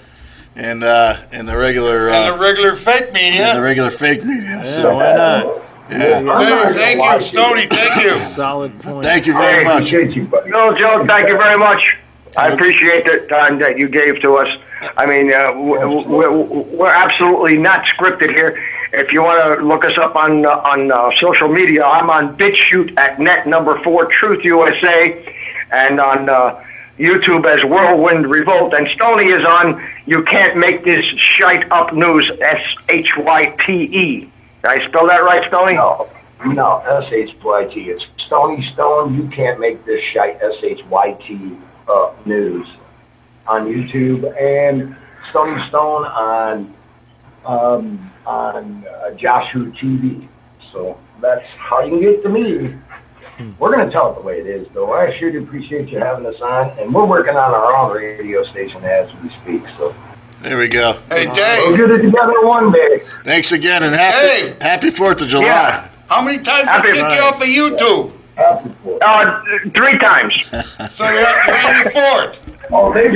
and the regular fake media. and the regular fake media. Yeah, So, why not? yeah. Dave, thank you, Stony. Thank you. Solid point. Thank you very much. Appreciate you, buddy. No, Joe, thank you very much. I appreciate the time that you gave to us. I mean, we're absolutely not scripted here. If you want to look us up on social media, I'm on BitChute at net4 Truth USA, and on YouTube as Whirlwind Revolt. And Stony is on You Can't Make This Shite Up News, SHYTE. Did I spell that right, Stony? No, SHYT. It's Stony Stone. You Can't Make This Shite, SHYT News on YouTube, and Stony Stone on JoshWhoTV. So that's how you can get to me. We're going to tell it the way it is, though. I sure do appreciate you having us on, and we're working on our own radio station as we speak. So There we go. Hey, we'll Dave. get it together one day. Thanks again, and Dave. happy 4th of July. Yeah. How many times did you kick you off of YouTube? 3 times. So you're in your fourth. Oh, they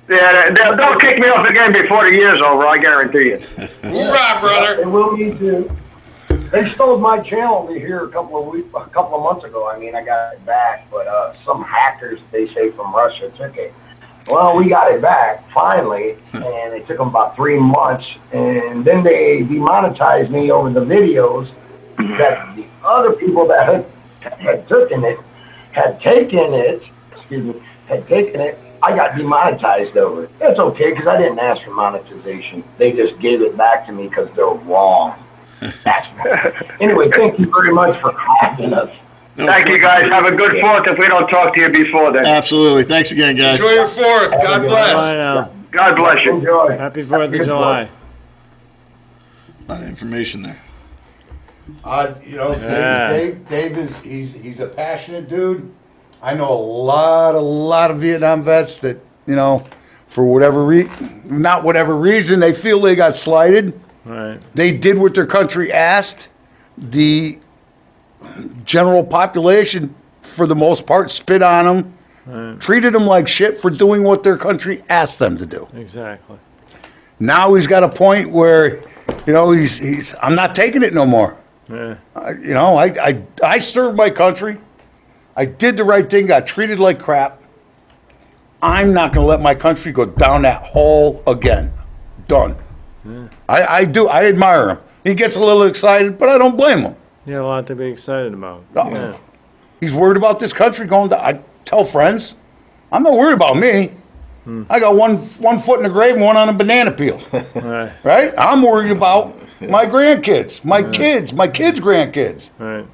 Yeah, they'll kick me off again before the year's over, I guarantee you. Hoorah, brother. They will need to. They stole my channel here a couple of months ago. I mean, I got it back, but some hackers, they say from Russia, took it. Well, we got it back finally, and it took them about 3 months, and then they demonetized me over the videos that the other people that had taken it. I got demonetized over it. That's okay, because I didn't ask for monetization. They just gave it back to me because they're wrong. Anyway, thank you very much for having us. Thank you, guys. Have a good 4th if we don't talk to you before then. Absolutely. Thanks again, guys. Enjoy your fourth. God Bye bless. now. God bless you. Enjoy. Happy 4th of July. A lot of information there. Yeah. Dave is he's a passionate dude. I know a lot of Vietnam vets that, for whatever reason, they feel they got slighted. Right. They did what their country asked. The general population, for the most part, spit on them, treated them like shit for doing what their country asked them to do. Exactly. Now he's got a point where, he's I'm not taking it no more. Yeah. I served my country. I did the right thing, got treated like crap. I'm not going to let my country go down that hole again. Done. Yeah. I admire him. He gets a little excited, but I don't blame him. You have a lot to be excited about. No. Yeah. He's worried about this country going down. I tell friends, I'm not worried about me. I got one foot in the grave and one on a banana peel. Right. Right? I'm worried about my grandkids, my kids' grandkids. Right.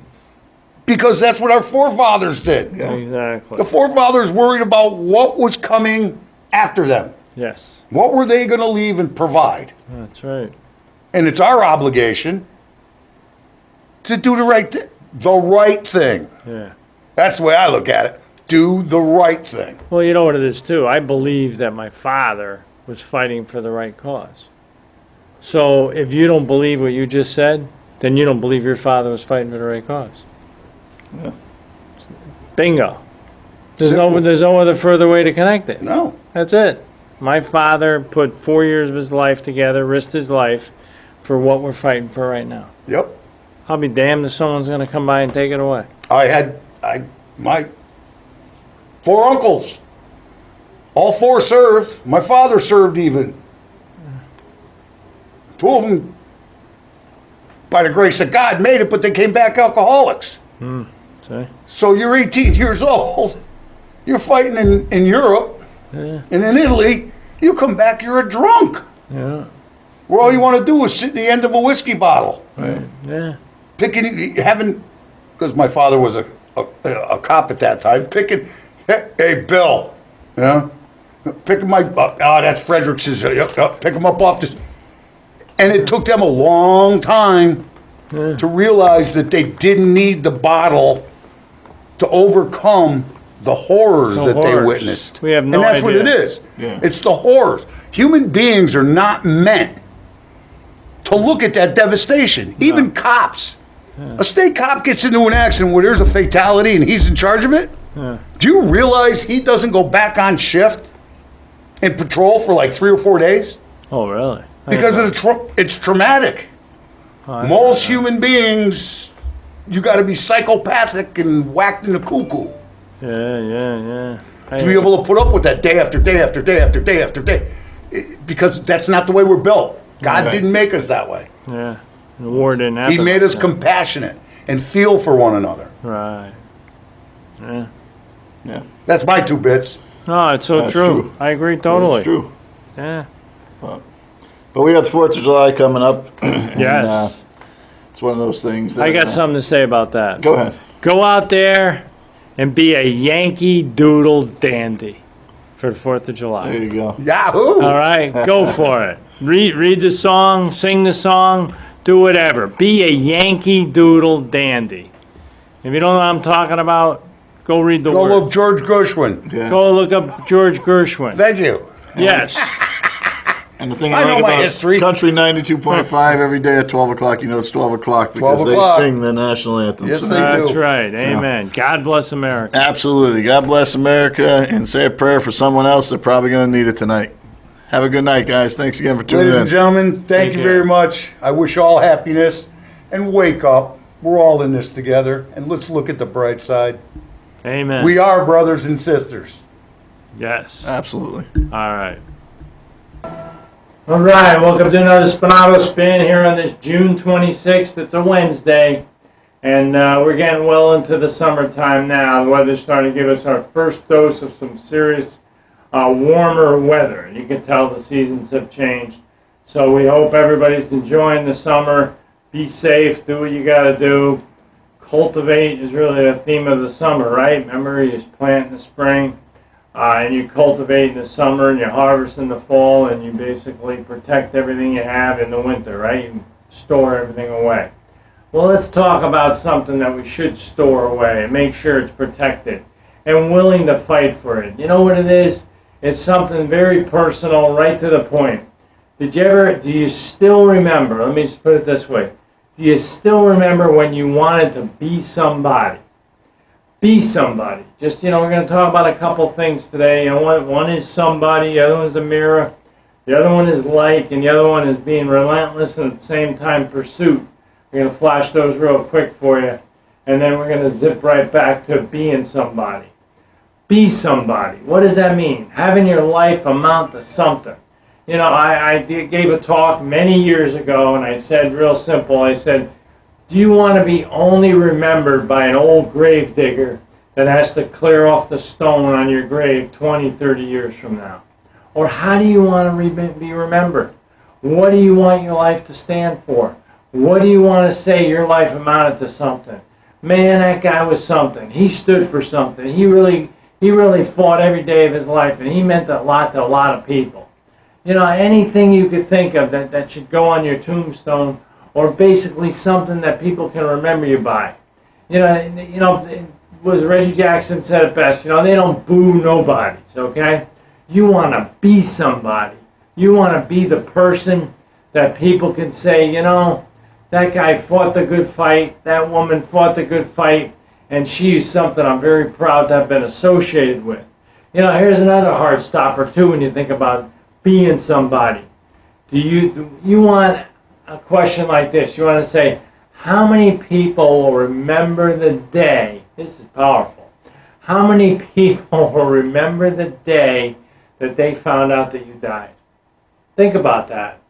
Because that's what our forefathers did. Exactly. The forefathers worried about what was coming after them. Yes. What were they going to leave and provide? That's right. And it's our obligation to do the right thing. Yeah. That's the way I look at it. Do the right thing. Well, you know what it is, too. I believe that my father was fighting for the right cause. So if you don't believe what you just said, then you don't believe your father was fighting for the right cause. Yeah. Bingo. There's Simple. no other further way to connect it. No. That's it. My father put 4 years of his life together, risked his life for what we're fighting for right now. Yep. I'll be damned if someone's going to come by and take it away. My 4 uncles, all 4 served. My father served even. 2 of them, by the grace of God, made it, but they came back alcoholics. See? So you're 18 years old. You're fighting in Europe, Yeah. and in Italy, you come back, you're a drunk. Yeah. Where all you want to do is sit at the end of a whiskey bottle. Right. Yeah. Because my father was a cop at that time, hey, Bill, you know, pick him up, that's Frederick's, pick him up off this. And it took them a long time to realize that they didn't need the bottle to overcome the horrors The that they horrors. witnessed. We have no And that's what idea. it is. Yeah. It's the horrors. Human beings are not meant to look at that devastation. Even cops. A state cop gets into an accident where there's a fatality and he's in charge of it. Do you realize he doesn't go back on shift and patrol for like 3 or 4 days? Oh, really? Because it's traumatic. Most human beings, you got to be psychopathic and whacked in the cuckoo Yeah. to be able to put up with that day after day after day after day after day. Because that's not the way we're built. God Right. didn't make us that way. Yeah. The war didn't happen. He made us like that. compassionate and feel for one another. Right. Yeah. Yeah. That's my 2 bits. No, it's so That's true. true. I agree totally. It's true. Yeah. But we got the 4th of July coming up. Yes. It's one of those things that, I got something to say about that. Go ahead. Go out there and be a Yankee Doodle dandy for the 4th of July. There you go. Yahoo! All right, go for it. Read the song, sing the song, do whatever. Be a Yankee Doodle dandy. If you don't know what I'm talking about, go read the Go words. look George Gershwin. Yeah. Go look up George Gershwin. Thank you. Yes. And the thing I I know like my about history. Country 92.5 every day at 12 o'clock, you know it's 12 o'clock because 12 they o'clock. sing the national anthem. Yes, So- they do. That's right. Amen. God bless America. Absolutely. God bless America, and say a prayer for someone else. They're probably going to need it tonight. Have a good night, guys. Thanks again for tuning Ladies in. and gentlemen, thank Take you care. very much. I wish you all happiness. And wake up. We're all in this together. And let's look at the bright side. Amen. We are brothers and sisters. Yes. Absolutely. All right. All right, welcome to another Spinato Spin here on this June 26th. It's a Wednesday, and we're getting well into the summertime now. The weather's starting to give us our first dose of some serious warmer weather. And you can tell the seasons have changed. So we hope everybody's enjoying the summer. Be safe, do what you got to do. Cultivate is really the theme of the summer, right? Remember, you just plant in the spring. And you cultivate in the summer, and you harvest in the fall, and you basically protect everything you have in the winter, right? You store everything away. Well, let's talk about something that we should store away and make sure it's protected and willing to fight for it. You know what it is? It's something very personal, right to the point. Do you still remember, let me just put it this way, do you still remember when you wanted to be somebody? Be somebody. Just, we're going to talk about a couple things today. One is somebody, the other one's a mirror, the other one is like, and the other one is being relentless and at the same time pursuit. We're going to flash those real quick for you, and then we're going to zip right back to being somebody. Be somebody. What does that mean? Having your life amount to something. I gave a talk many years ago, and I said real simple, I said, do you want to be only remembered by an old grave digger that has to clear off the stone on your grave 20, 30 years from now? Or how do you want to be remembered? What do you want your life to stand for? What do you want to say your life amounted to something? Man, that guy was something. He stood for something. He really fought every day of his life, and he meant a lot to a lot of people. You know, anything you could think of that should go on your tombstone, or basically something that people can remember you by. You know, was Reggie Jackson said it best, you know, they don't boo nobodies, okay? You want to be somebody. You want to be the person that people can say, you know, that guy fought the good fight, that woman fought the good fight, and she's something I'm very proud to have been associated with. You know, here's another hard stopper too when you think about being somebody. Do you want a question like this? You want to say, how many people will remember the day? This is powerful. How many people will remember the day that they found out that you died? Think about that.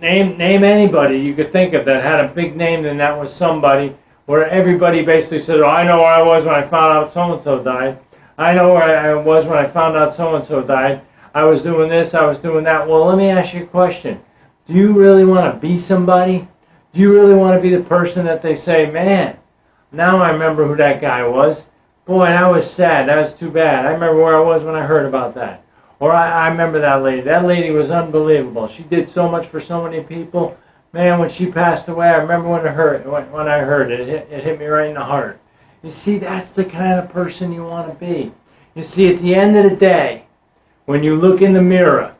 Name anybody you could think of that had a big name, and that was somebody where everybody basically said, oh, I know where I was when I found out so-and-so died. I know where I was when I found out so-and-so died. I was doing this, I was doing that. Well, let me ask you a question. Do you really want to be somebody? Do you really want to be the person that they say, man, now I remember who that guy was. Boy, that was sad. That was too bad. I remember where I was when I heard about that. Or I remember that lady. That lady was unbelievable. She did so much for so many people. Man, when she passed away, I remember when I heard it. It hit me right in the heart. You see, that's the kind of person you want to be. You see, at the end of the day, when you look in the mirror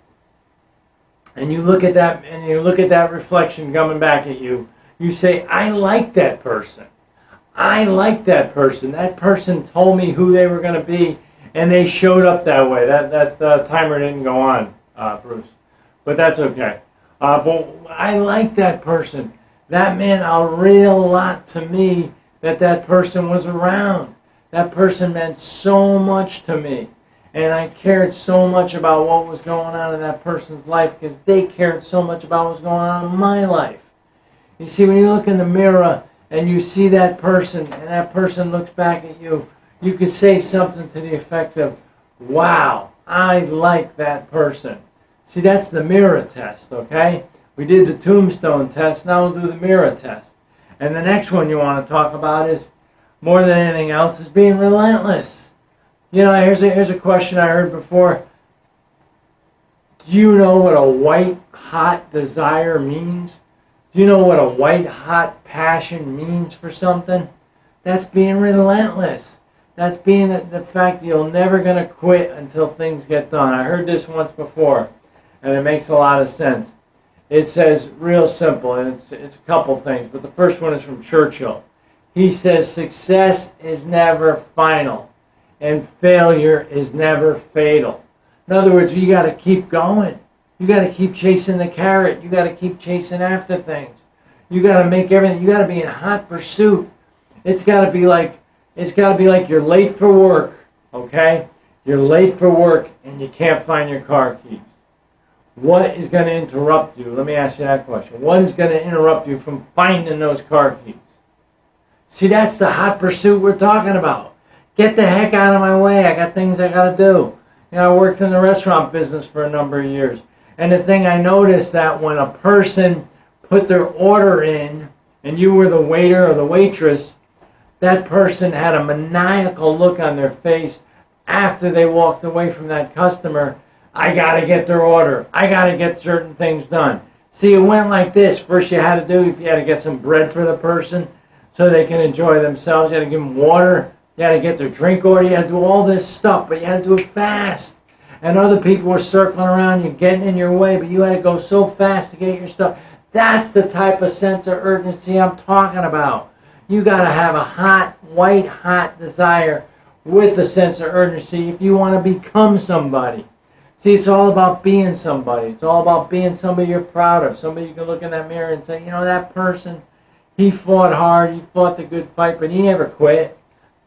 and you look at that reflection coming back at you, you say, I like that person. I like that person. That person told me who they were going to be, and they showed up that way. That timer didn't go on, Bruce, but that's okay. But I like that person. That meant a real lot to me that person was around. That person meant so much to me. And I cared so much about what was going on in that person's life because they cared so much about what was going on in my life. You see, when you look in the mirror and you see that person and that person looks back at you, you could say something to the effect of, wow, I like that person. See, that's the mirror test, okay? We did the tombstone test, now we'll do the mirror test. And the next one you want to talk about is, more than anything else, is being relentless. You know, here's a question I heard before. Do you know what a white hot desire means? Do you know what a white hot passion means for something? That's being relentless. That's being the fact that you're never going to quit until things get done. I heard this once before, and it makes a lot of sense. It says, real simple, and it's a couple things, but the first one is from Churchill. He says, success is never final, and failure is never fatal. In other words, you got to keep going. You got to keep chasing the carrot. You got to keep chasing after things. You got to make everything. You got to be in hot pursuit. It's got to be like you're late for work. Okay, you're late for work and you can't find your car keys. What is going to interrupt you? Let me ask you that question. What is going to interrupt you from finding those car keys? See, that's the hot pursuit we're talking about. Get the heck out of my way. I got things I got to do. You know, I worked in the restaurant business for a number of years. And the thing I noticed that when a person put their order in and you were the waiter or the waitress, that person had a maniacal look on their face after they walked away from that customer. I got to get their order. I got to get certain things done. See, it went like this. First you had to do, if you had to get some bread for the person so they can enjoy themselves, you had to give them water, you had to get their drink order, you had to do all this stuff, but you had to do it fast. And other people were circling around you, getting in your way, but you had to go so fast to get your stuff. That's the type of sense of urgency I'm talking about. You got to have a hot, white hot desire with a sense of urgency if you want to become somebody. See, it's all about being somebody. It's all about being somebody you're proud of. Somebody you can look in that mirror and say, you know, that person, he fought hard, he fought the good fight, but he never quit.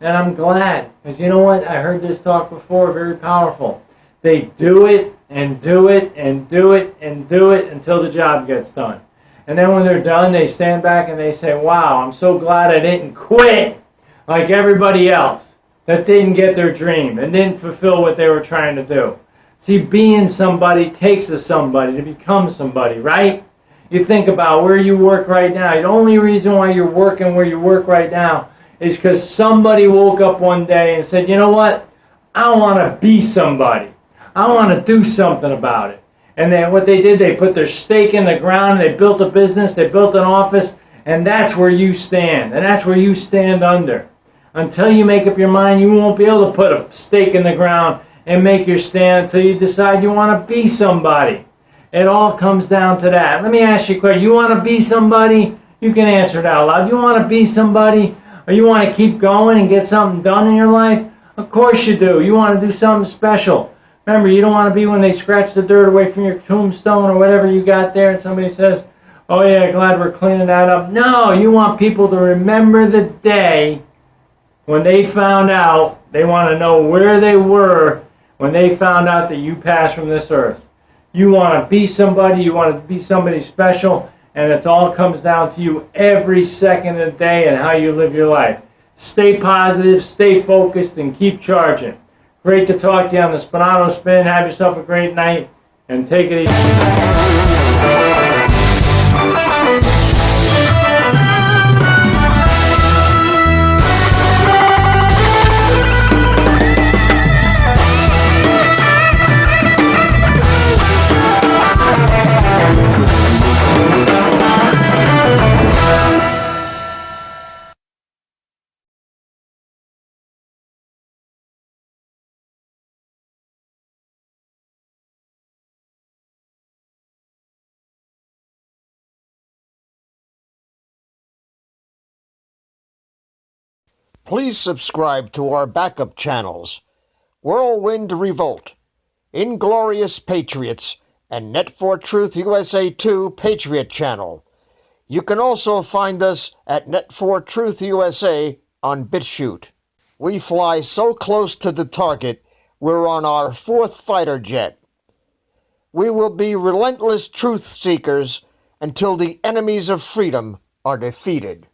And I'm glad, because you know what? I heard this talk before, very powerful. They do it and do it and do it and do it until the job gets done. And then when they're done, they stand back and they say, wow, I'm so glad I didn't quit like everybody else that didn't get their dream and didn't fulfill what they were trying to do. See, being somebody takes a somebody to become somebody, right? You think about where you work right now. The only reason why you're working where you work right now is because somebody woke up one day and said, you know what? I want to be somebody. I want to do something about it. And then what they did, they put their stake in the ground, they built a business, they built an office, and that's where you stand. And that's where you stand under. Until you make up your mind, you won't be able to put a stake in the ground and make your stand until you decide you want to be somebody. It all comes down to that. Let me ask you a question. You want to be somebody? You can answer it out loud. You want to be somebody, or you want to keep going and get something done in your life? Of course you do. You want to do something special. Remember, you don't want to be when they scratch the dirt away from your tombstone or whatever you got there and somebody says, oh yeah, glad we're cleaning that up. No, you want people to remember the day when they found out. They want to know where they were when they found out that you passed from this earth. You want to be somebody, you want to be somebody special, and it all comes down to you every second of the day and how you live your life. Stay positive, stay focused, and keep charging. Great to talk to you on the Spinato Spin. Have yourself a great night, and take it easy. Please subscribe to our backup channels, Whirlwind Revolt, Inglorious Patriots, and Net for Truth USA 2 Patriot channel. You can also find us at Net for Truth USA on BitChute. We fly so close to the target, we're on our 4th fighter jet. We will be relentless truth seekers until the enemies of freedom are defeated.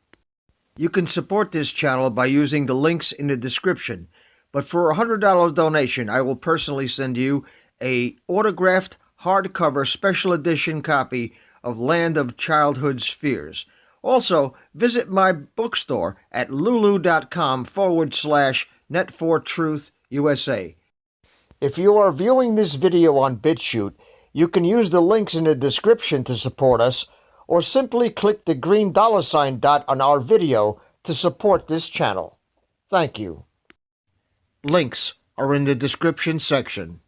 You can support this channel by using the links in the description, but for a $100 donation, I will personally send you a autographed hardcover special edition copy of Land of Childhood's Fears. Also, visit my bookstore at lulu.com/net4truth USA. If you are viewing this video on BitChute, you can use the links in the description to support us, or simply click the green $ dot on our video to support this channel. Thank you. Links are in the description section.